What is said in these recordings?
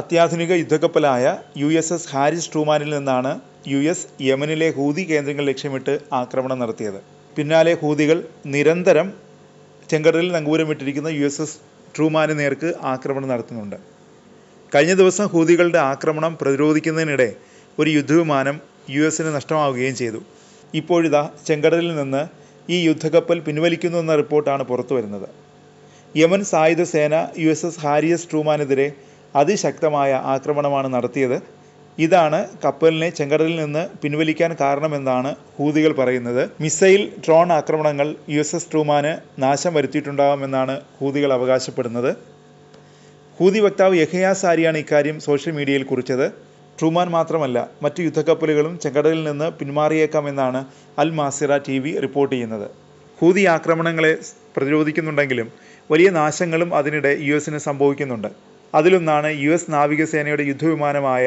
അത്യാധുനിക യുദ്ധക്കപ്പലായ USS ഹാരിസ് ട്രൂമാനിൽ നിന്നാണ് US യമനിലെ ഹൂതി കേന്ദ്രങ്ങൾ ലക്ഷ്യമിട്ട് ആക്രമണം നടത്തിയത്. പിന്നാലെ ഹൂതികൾ നിരന്തരം ചെങ്കടലിൽ നങ്കൂരമിട്ടിരിക്കുന്ന USS ട്രൂമാന് നേർക്ക് ആക്രമണം നടത്തുന്നുണ്ട്. കഴിഞ്ഞ ദിവസം ഹൂതികളുടെ ആക്രമണം പ്രതിരോധിക്കുന്നതിനിടെ ഒരു യുദ്ധവിമാനം US നഷ്ടമാവുകയും ചെയ്തു. ഇപ്പോഴിതാ ചെങ്കടലിൽ നിന്ന് ഈ യുദ്ധക്കപ്പൽ പിൻവലിക്കുന്നു എന്ന റിപ്പോർട്ടാണ് പുറത്തു വരുന്നത്. യമൻ സായുധ സേന USS ഹാരിസ് ട്രൂമാനെതിരെ അതിശക്തമായ ആക്രമണമാണ് നടത്തിയത്. ഇതാണ് കപ്പലിനെ ചെങ്കടലിൽ നിന്ന് പിൻവലിക്കാൻ കാരണമെന്നാണ് ഹൂതികൾ പറയുന്നത്. മിസൈൽ, ഡ്രോൺ ആക്രമണങ്ങൾ USS ട്രൂമാന് നാശം വരുത്തിയിട്ടുണ്ടാകുമെന്നാണ് ഹൂതികൾ അവകാശപ്പെടുന്നത്. ഹൂതി വക്താവ് യഹ്യ സാരിയാണ് ഇക്കാര്യം സോഷ്യൽ മീഡിയയിൽ കുറിച്ചത്. ട്രൂമാൻ മാത്രമല്ല, മറ്റു യുദ്ധക്കപ്പലുകളും ചെങ്കടലിൽ നിന്ന് പിന്മാറിയേക്കാമെന്നാണ് അൽ മാസിറ TV റിപ്പോർട്ട് ചെയ്യുന്നത്. ഹൂതി ആക്രമണങ്ങളെ പ്രതിരോധിക്കുന്നുണ്ടെങ്കിലും വലിയ നാശങ്ങളും അതിനിടെ US സംഭവിക്കുന്നുണ്ട്. അതിലൊന്നാണ് US നാവികസേനയുടെ യുദ്ധവിമാനമായ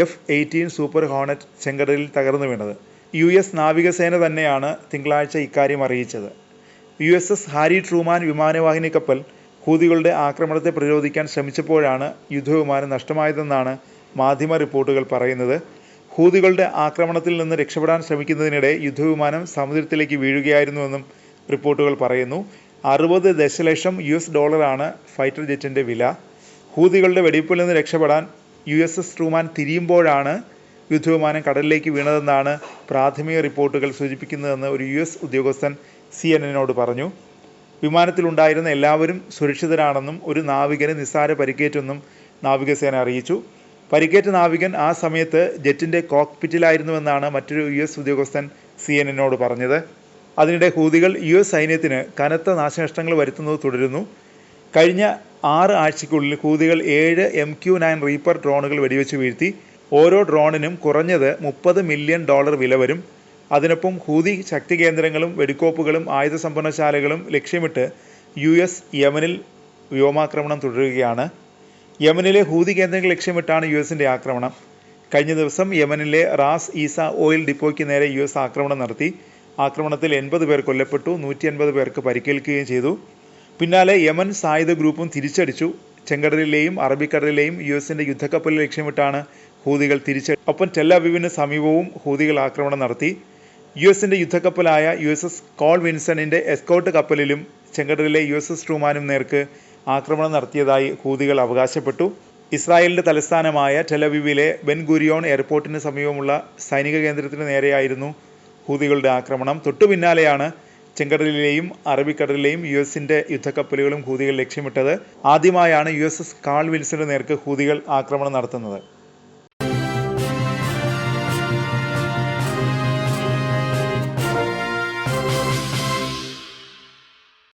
F-18 സൂപ്പർ ഹോണറ്റ് ചെങ്കടലിൽ തകർന്നു വീണത്. US നാവികസേന തന്നെയാണ് തിങ്കളാഴ്ച ഇക്കാര്യം അറിയിച്ചത്. USS ഹാരി ട്രൂമാൻ വിമാനവാഹിനി കപ്പൽ ഹൂതികളുടെ ആക്രമണത്തെ പ്രതിരോധിക്കാൻ ശ്രമിച്ചപ്പോഴാണ് യുദ്ധവിമാനം നഷ്ടമായതെന്നാണ് മാധ്യമ റിപ്പോർട്ടുകൾ പറയുന്നത്. ഹൂതികളുടെ ആക്രമണത്തിൽ നിന്ന് രക്ഷപ്പെടാൻ ശ്രമിക്കുന്നതിനിടെ യുദ്ധവിമാനം സമുദ്രത്തിലേക്ക് വീഴുകയായിരുന്നുവെന്നും റിപ്പോർട്ടുകൾ പറയുന്നു. 60 ദശലക്ഷം US$ ഫൈറ്റർ ജെറ്റിൻ്റെ വില. ഹൂതികളുടെ വെടിവെപ്പിൽ നിന്ന് രക്ഷപ്പെടാൻ USS ട്രൂമാൻ തിരിയുമ്പോഴാണ് യുദ്ധവിമാനം കടലിലേക്ക് വീണതെന്നാണ് പ്രാഥമിക റിപ്പോർട്ടുകൾ സൂചിപ്പിക്കുന്നതെന്ന് ഒരു US ഉദ്യോഗസ്ഥൻ CNN പറഞ്ഞു. വിമാനത്തിലുണ്ടായിരുന്ന എല്ലാവരും സുരക്ഷിതരാണെന്നും ഒരു നാവികന് നിസ്സാര പരിക്കേറ്റെന്നും നാവികസേന അറിയിച്ചു. പരിക്കേറ്റ നാവികൻ ആ സമയത്ത് ജെറ്റിൻ്റെ കോക്പിറ്റിലായിരുന്നുവെന്നാണ് മറ്റൊരു US ഉദ്യോഗസ്ഥൻ CNN പറഞ്ഞത്. അതിനിടെ ഹൂതികൾ US സൈന്യത്തിന് കനത്ത നാശനഷ്ടങ്ങൾ വരുത്തുന്നത് തുടരുന്നു. കഴിഞ്ഞ 6 ആഴ്ചയ്ക്കുള്ളിൽ ഹൂതികൾ 7 MQ-9 റീപ്പർ ഡ്രോണുകൾ വെടിവെച്ച് വീഴ്ത്തി. ഓരോ ഡ്രോണിനും കുറഞ്ഞത് $30 മില്യൺ വില വരും. അതിനൊപ്പം ഹൂതി ശക്തി കേന്ദ്രങ്ങളും വെടിക്കോപ്പുകളും ആയുധ സംഭരണശാലകളും ലക്ഷ്യമിട്ട് US യമനിൽ വ്യോമാക്രമണം തുടരുകയാണ്. യമനിലെ ഹൂതി കേന്ദ്രങ്ങൾ ലക്ഷ്യമിട്ടാണ് US ആക്രമണം. കഴിഞ്ഞ ദിവസം യമനിലെ റാസ് ഈസ ഓയിൽ ഡിപ്പോയ്ക്ക് നേരെ US ആക്രമണം നടത്തി. ആക്രമണത്തിൽ 80 പേർ കൊല്ലപ്പെട്ടു, 150 പേർക്ക് പരിക്കേൽക്കുകയും ചെയ്തു. പിന്നാലെ യമൻ സായുധ ഗ്രൂപ്പും തിരിച്ചടിച്ചു. ചെങ്കടലിലെയും അറബിക്കടലിലെയും US യുദ്ധക്കപ്പലിൽ ലക്ഷ്യമിട്ടാണ് ഹൂതികൾ ഒപ്പം ടെൽ അവീവിന് സമീപവും ഹൂതികൾ ആക്രമണം നടത്തി. US യുദ്ധക്കപ്പലായ USS കോൾ വിൻസണിൻ്റെ എസ്കോർട്ട് കപ്പലിലും ചെങ്കടലിലെ USS ട്രൂമാനും നേർക്ക് ആക്രമണം നടത്തിയതായി ഹൂതികൾ അവകാശപ്പെട്ടു. ഇസ്രായേലിൻ്റെ തലസ്ഥാനമായ ടെൽ അവീവിലെ ബെൻ ഗുരിയോൺ എയർപോർട്ടിന് സമീപമുള്ള സൈനിക കേന്ദ്രത്തിന് നേരെയായിരുന്നു ഹൂതികളുടെ ആക്രമണം. തൊട്ടു പിന്നാലെയാണ് ചെങ്കടലിലെയും അറബിക്കടലിലെയും US യുദ്ധക്കപ്പലുകളും ഹൂതികൾ ലക്ഷ്യമിട്ടത്. ആദ്യമായാണ് USS കാൾ വിൽസന്റെ നേർക്ക് ഹൂതികൾ ആക്രമണം നടത്തുന്നത്.